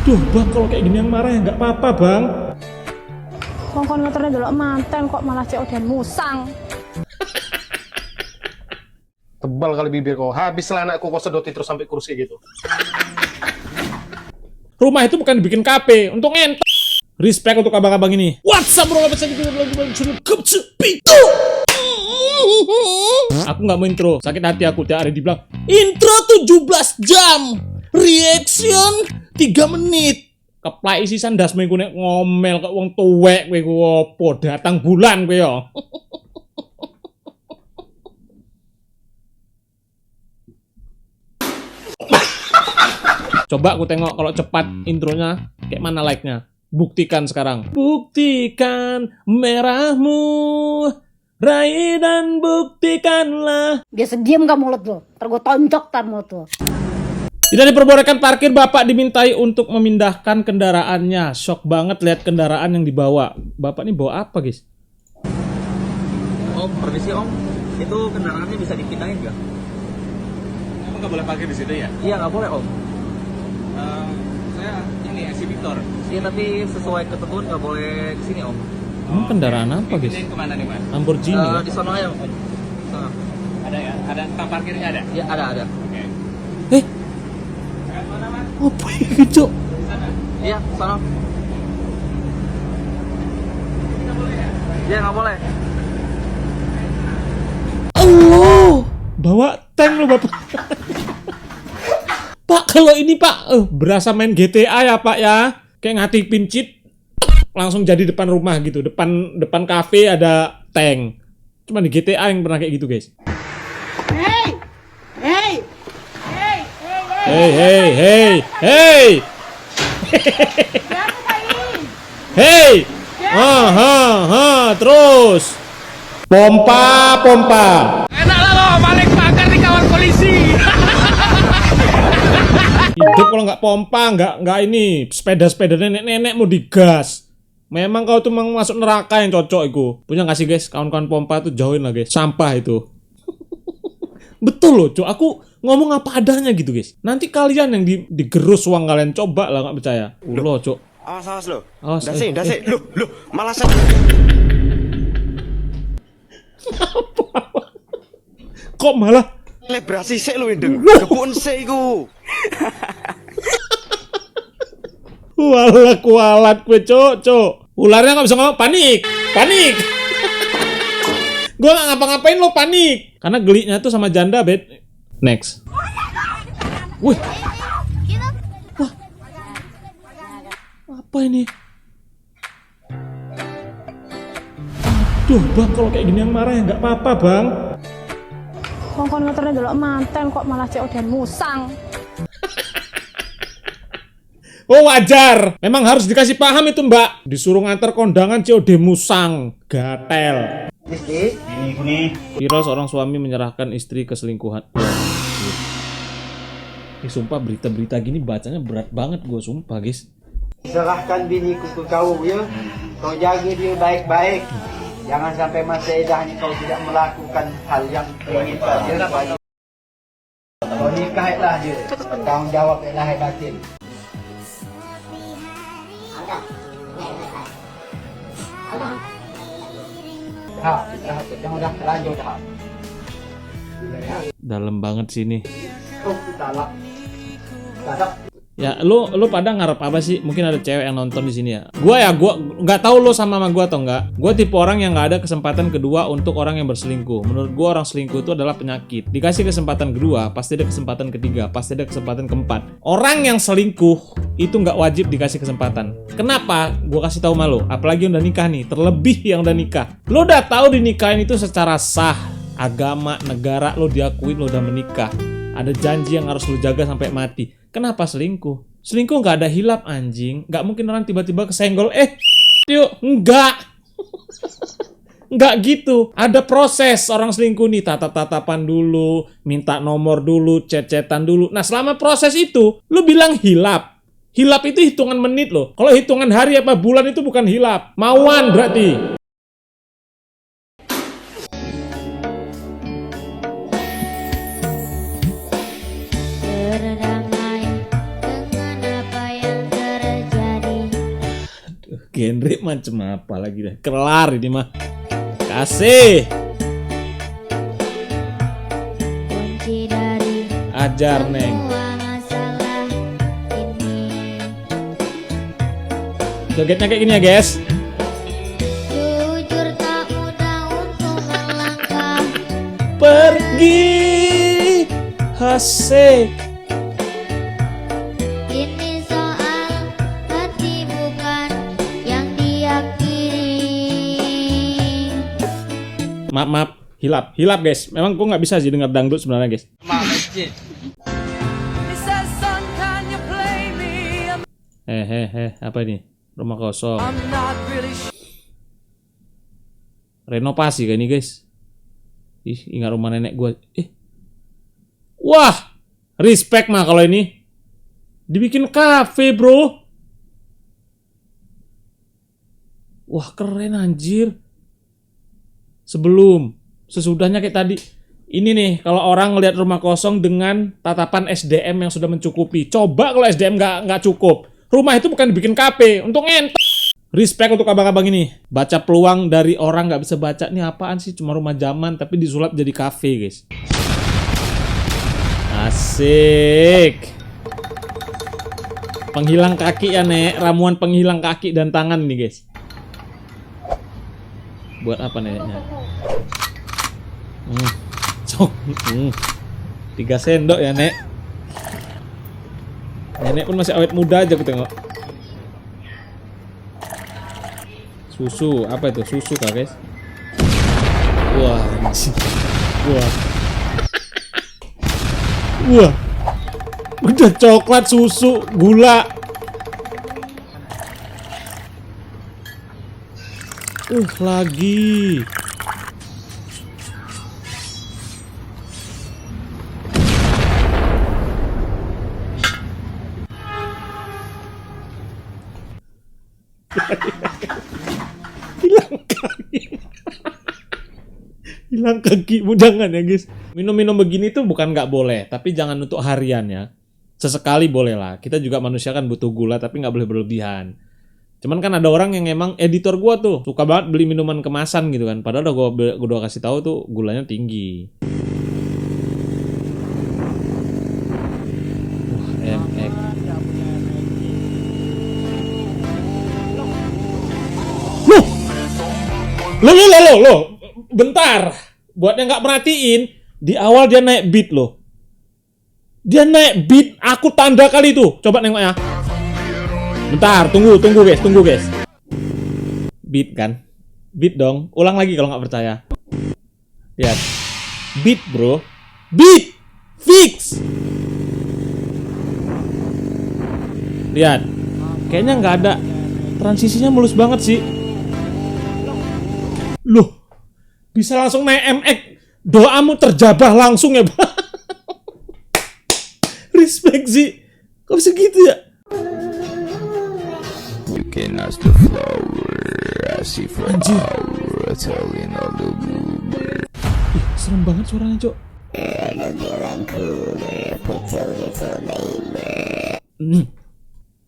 Duh bang, kalau kayak gini yang marah ya nggak apa-apa bang. Wong kon ngeterne delok manten kok malah cek udan musang. Tebal kali bibir kau. Habis lah anakku kau sedoti terus sampai kurus kayak gitu. Rumah itu bukan dibikin kafe untuk ngentot. Respect untuk abang-abang ini. What's up bro? Aku nggak mau intro, sakit hati aku tiap hari dibilang intro 17 jam, reaction 3 menit. Keplai sisan dasmu iku nek ngomel kok wong tuwek kowe ku opo datang bulan kowe ya. Coba aku tengok kalau cepat intronya kayak mana like-nya. Buktikan sekarang. Buktikan merahmu, raih dan buktikanlah. Biasa diem gak mulut lo, ntar gue tonjok tar mulut lo. Tidak diperbolehkan parkir, bapak dimintai untuk memindahkan kendaraannya. Shock banget lihat kendaraan yang dibawa. Bapak ini bawa apa guys? Om, permisi om, itu kendaraannya bisa dipindahin nggak? Emang nggak boleh parkir di situ ya? Iya nggak boleh om. Saya ini ekshibitor. Iya tapi sesuai ketentuan nggak boleh kesini om. Ini kendaraan apa guys? Pindahin kemana nih mas? Lamborghini ya? Di sana aja om. Sana. Ada ya? Ada tempat parkirnya ada? Iya ada. Oke. Apa ini cok? Iya sana. Iya nggak boleh. Allah, bawa tank lo bapak. Pak, kalau ini pak, berasa main GTA ya pak ya. Kayak ngatipin cheat, langsung jadi depan rumah gitu. Depan kafe ada tank. Cuma di GTA yang pernah kayak gitu guys. Hey. Hey. Terus. Pompa. Enak lah lo, balik pagar di kawan polisi. Hidup kalau nggak pompa, nggak ini sepeda nenek mau digas. Memang kau tuh mau masuk neraka yang cocok itu. Punya nggak sih guys, kawan-kawan pompa tuh jauhin lah guys. Sampah itu. Betul loh, cok. Aku ngomong apa adanya gitu guys. Nanti kalian yang digerus uang kalian, coba lah nggak percaya. Loh, cok. Awas lo. Awas, Dasik. Loh, malah saya. Kok malah Lebrasi sik lo indeng. Kebun sik iku. walah kualat gue cok. Ularnya nggak bisa ngomong, panik. Gue nggak ngapa-ngapain lo panik. Karena geliknya tuh sama janda bet. Next. Wih. Wah. Apa ini? Aduh bang, kalau kayak gini yang marah ya nggak apa-apa bang. Wong kon ngeterne delok manten kok malah cek udan musang. Oh wajar, memang harus dikasih paham itu mbak. Disuruh ngantar kondangan COD musang, gatel. Viral seorang suami menyerahkan istri ke selingkuhan. Sumpah berita-berita gini bacanya berat banget gue sumpah guys. Serahkan biniku ke kau ya. Kau jaga dia baik-baik. Jangan sampai masa idahnya kau tidak melakukan hal yang ingin saja. Kau nikahlah dia. Tanggung jawab lahir batin. Udah terlanjur dah. Dalam banget sini. Oh, dalam. Ya, lu pada ngarep apa sih? Mungkin ada cewek yang nonton di sini ya. Gua nggak tahu lu sama gua atau enggak. Gua tipe orang yang nggak ada kesempatan kedua untuk orang yang berselingkuh. Menurut gua orang selingkuh itu adalah penyakit. Dikasih kesempatan kedua, pasti ada kesempatan ketiga, pasti ada kesempatan keempat. Orang yang selingkuh itu nggak wajib dikasih kesempatan. Kenapa? Gua kasih tahu malu. Apalagi yang udah nikah nih, terlebih yang udah nikah. Lu udah tahu dinikahin itu secara sah, agama, negara lo diakuin lo udah menikah. Ada janji yang harus lo jaga sampai mati. Kenapa selingkuh? Selingkuh nggak ada hilap anjing. Nggak mungkin orang tiba-tiba kesenggol. Yuk, enggak. Enggak gitu. Ada proses orang selingkuh nih. Tatap-tatapan dulu, minta nomor dulu, chat-chatan dulu. Nah selama proses itu, lo bilang hilap. Hilap itu hitungan menit loh. Kalau hitungan hari apa bulan itu bukan hilap. Mauan berarti. Berdamai dengan apa yang terjadi. genre macam apa lagi dah. Kelar ini mah. Kasih. Kunci dari Ajar Neng. semua masalah ini. Jogetnya kayak gini ya guys. Jujur tak mudah untuk melangkah. Pergi. Asik. Ini soal hati bukan yang diyakini. Maaf, hilap guys. Memang gue nggak bisa sih dengar dangdut sebenarnya guys. Apa ini? Rumah kosong. Renovasi kayak ini guys. Ih, ingat rumah nenek gue. Wah, respect mah kalau ini. Dibikin kafe bro. Wah keren anjir. Sesudahnya kayak tadi. Ini nih, kalau orang ngelihat rumah kosong dengan tatapan SDM yang sudah mencukupi. Coba kalau SDM nggak cukup. Rumah itu bukan dibikin kafe, untuk Respect untuk abang-abang ini. Baca peluang dari orang nggak bisa baca. Ini apaan sih? Cuma rumah zaman, tapi disulap jadi kafe guys. Asik. Penghilang kaki ya Nek. Ramuan penghilang kaki dan tangan nih guys. Buat apa neneknya? 3 sendok ya Nek. Nenek pun masih awet muda aja aku tengok. Susu, apa itu? Susu kah guys? Wah, wah. Wah. Udah coklat, susu, gula. Lagi. Hilang kaki. Hilang kakimu, jangan ya guys. Minum-minum begini tuh bukan nggak boleh, tapi jangan untuk harian ya. Sesekali boleh lah. Kita juga manusia kan butuh gula, tapi nggak boleh berlebihan. Cuman kan ada orang yang emang editor gua tuh suka banget beli minuman kemasan gitu kan. Padahal udah gua kasih tahu tuh gulanya tinggi. MX. Loh. Bentar. Buat yang nggak perhatiin, di awal dia naik beat loh. Dia naik beat, aku tanda kali itu. Coba nengok ya. Bentar, tunggu guys. Beat kan? Beat dong. Ulang lagi kalau nggak percaya. Lihat. Beat bro. Beat. Fix. Lihat. Kayaknya nggak ada. Transisinya mulus banget sih. Loh. Bisa langsung naik MX. Doamu terjabah langsung ya, Bang. Respect sih. Kok bisa gitu ya? You can ask the flower, I see flower, telling all the bluebird. Ih, serem banget suaranya, Cok.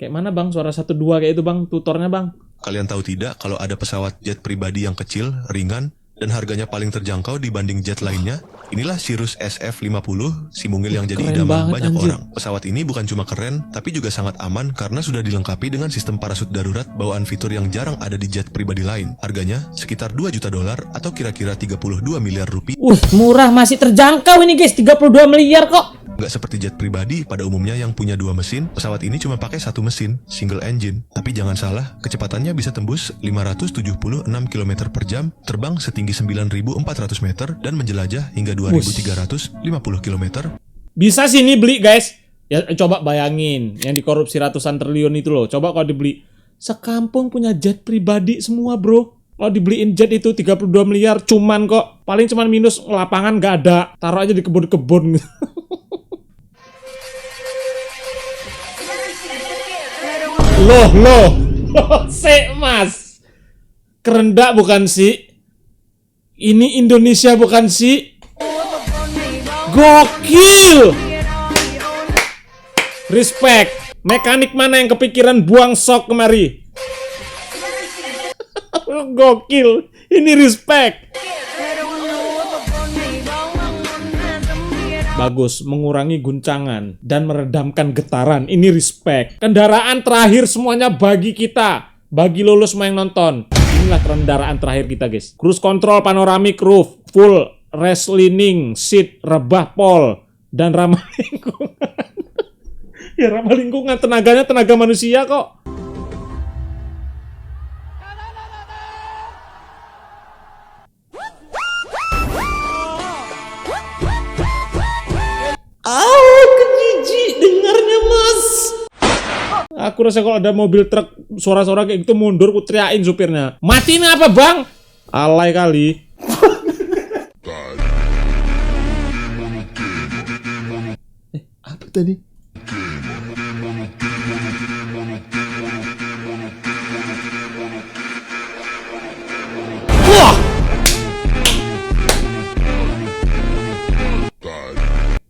Kayak mana, Bang? Suara 1-2 kayak itu, Bang. Tutornya, Bang. Kalian tahu tidak kalau ada pesawat jet pribadi yang kecil, ringan, dan harganya paling terjangkau dibanding jet lainnya? Inilah Cirrus SF-50, si mungil yang jadi Keren idaman banget, banyak anjir. orang. Pesawat ini bukan cuma keren, tapi juga sangat aman karena sudah dilengkapi dengan sistem parasut darurat bawaan fitur yang jarang ada di jet pribadi lain. Harganya sekitar $2 juta atau kira-kira 32 miliar rupiah. Murah, masih terjangkau ini guys, 32 miliar kok. Nggak seperti jet pribadi pada umumnya yang punya 2 mesin, pesawat ini cuma pakai 1 mesin, single engine. Tapi jangan salah, kecepatannya bisa tembus 576 km per jam, terbang setinggi 9.400 meter, dan menjelajah hingga 2.350 km. Bisa sih ini beli, guys. Ya coba bayangin, yang dikorupsi ratusan triliun itu loh. Coba kalau dibeli. Sekampung punya jet pribadi semua, bro. Kalau dibeliin jet itu 32 miliar cuman kok. Paling cuman minus lapangan nggak ada. Taruh aja di kebun-kebun. Loh. Sek, Mas. Kerendak bukan sih? Ini Indonesia bukan sih? Gokil. Respect. Mekanik mana yang kepikiran buang sok kemari? Gokil. Ini respect. Bagus, mengurangi guncangan dan meredamkan getaran. Ini respect. Kendaraan terakhir semuanya bagi kita. Bagi lulus semua yang nonton. Inilah kendaraan terakhir kita, guys. Cruise control, panoramic roof, full reclining seat, rebah pol, dan ramah lingkungan. Ya ramah lingkungan, tenaganya tenaga manusia kok. Aku jijik dengarnya, Mas. Aku rasa kalau ada mobil truk suara-suara kayak gitu mundur, ku teriakin supirnya. Mati nih apa bang? Alay kali. Apa tadi? Wah!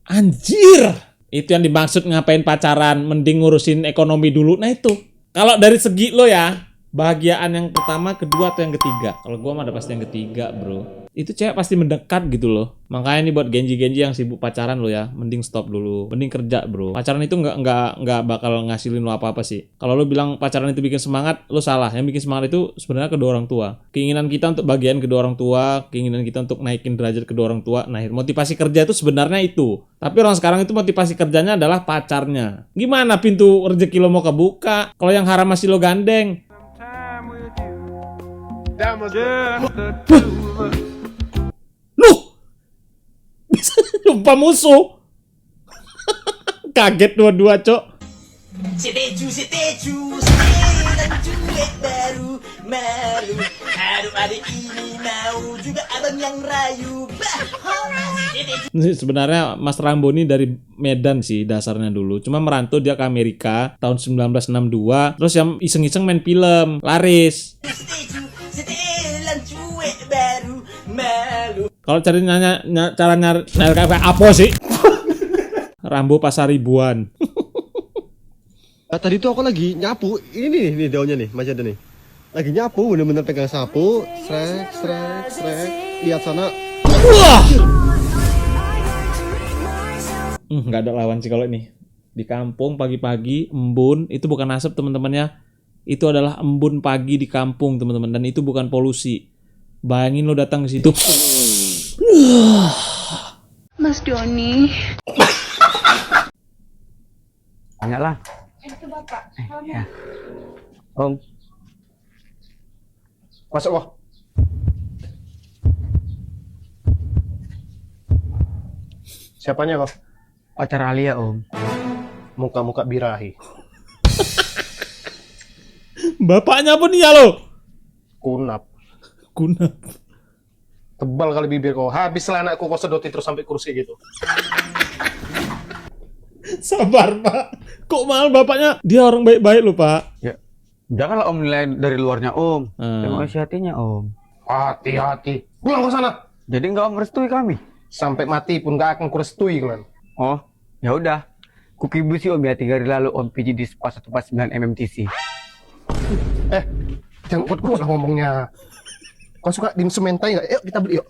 Anjir! Itu yang dimaksud ngapain pacaran, mending ngurusin ekonomi dulu. Nah itu. Kalau dari segi lo ya, bahagiaan yang pertama, kedua, atau yang ketiga? Kalau gua mah ada pasti yang ketiga, bro. Itu cewek pasti mendekat gitu loh. Makanya nih buat genji-genji yang sibuk pacaran lo ya, mending stop dulu. Mending kerja, bro. Pacaran itu nggak bakal ngasilin lo apa-apa sih. Kalau lo bilang pacaran itu bikin semangat, lo salah. Yang bikin semangat itu sebenarnya kedua orang tua. Keinginan kita untuk bagian kedua orang tua, keinginan kita untuk naikin derajat kedua orang tua. Nah, motivasi kerja itu sebenarnya itu. Tapi orang sekarang itu motivasi kerjanya adalah pacarnya. Gimana pintu rezeki lo mau kebuka kalau yang haram masih lo gandeng? Loh, bisa lupa musuh. Kaget dua-dua, Cok. Si Teju, dan cuek baru malu. Aduh adik ini mau juga abang yang rayu. Ini sebenarnya Mas Rambo ini dari Medan sih dasarnya dulu. Cuma merantau dia ke Amerika tahun 1962. Terus yang iseng-iseng main film, laris. Kalau cara nyari apa sih? Rambo pasar ribuan. Tadi tuh aku lagi nyapu. Ini nih daunnya nih, masih ada nih. Lagi nyapu, bener-bener pegang sapu, srek. Lihat sana. Wah! Nggak ada lawan sih kalau ini. Di kampung pagi-pagi, embun. Itu bukan asap teman-teman ya. Itu adalah embun pagi di kampung teman-teman. Dan itu bukan polusi. Bayangin lo datang ke situ. Mas Doni. Tanya lah. Itu Bapak. Ya. Om. Masuk kok. Siapanya kok? Pacar Alia, Om. Muka-muka birahi. Bapaknya pun iya lo. Kunap. Tebal kali bibir kau. Habislah anakku kau sedoti terus sampai kursi gitu. Sabar Pak. Kok mahal bapaknya? Dia orang baik-baik loh Pak. Ya. Janganlah Om nilai dari luarnya Om. Tengok isi hatinya Om. Hati-hati. Pulang ke sana. Jadi nggak Om restui kami? Sampai mati pun gak akan kurestui kalian. Oh, ya udah. Kukibusi Om ya 3 hari lalu Om PG di Spa 149 MMTC. Jangan kuat-kuat lah ngomongnya. Kau suka dimsum mentai nggak? Yuk kita beli yuk.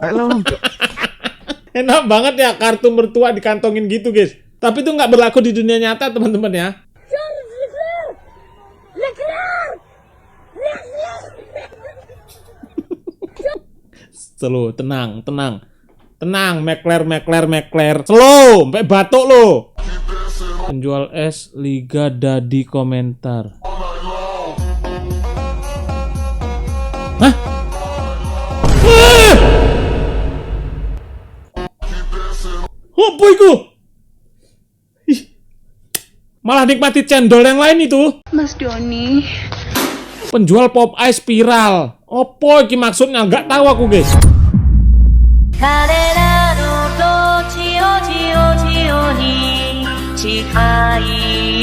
Ayo Om. Enak banget ya kartu mertua dikantongin gitu guys. Tapi itu nggak berlaku di dunia nyata teman-teman ya. Slow, tenang. Mekler. Slow, sampai batuk lo. Penjual es Liga Dadi komentar. Hah? Apa itu? Ih, malah nikmati cendol yang lain itu. Mas Doni. Penjual pop ice spiral. Apa iki maksudnya? Nggak tahu aku guys. Karena no to chio chio chio ni chikai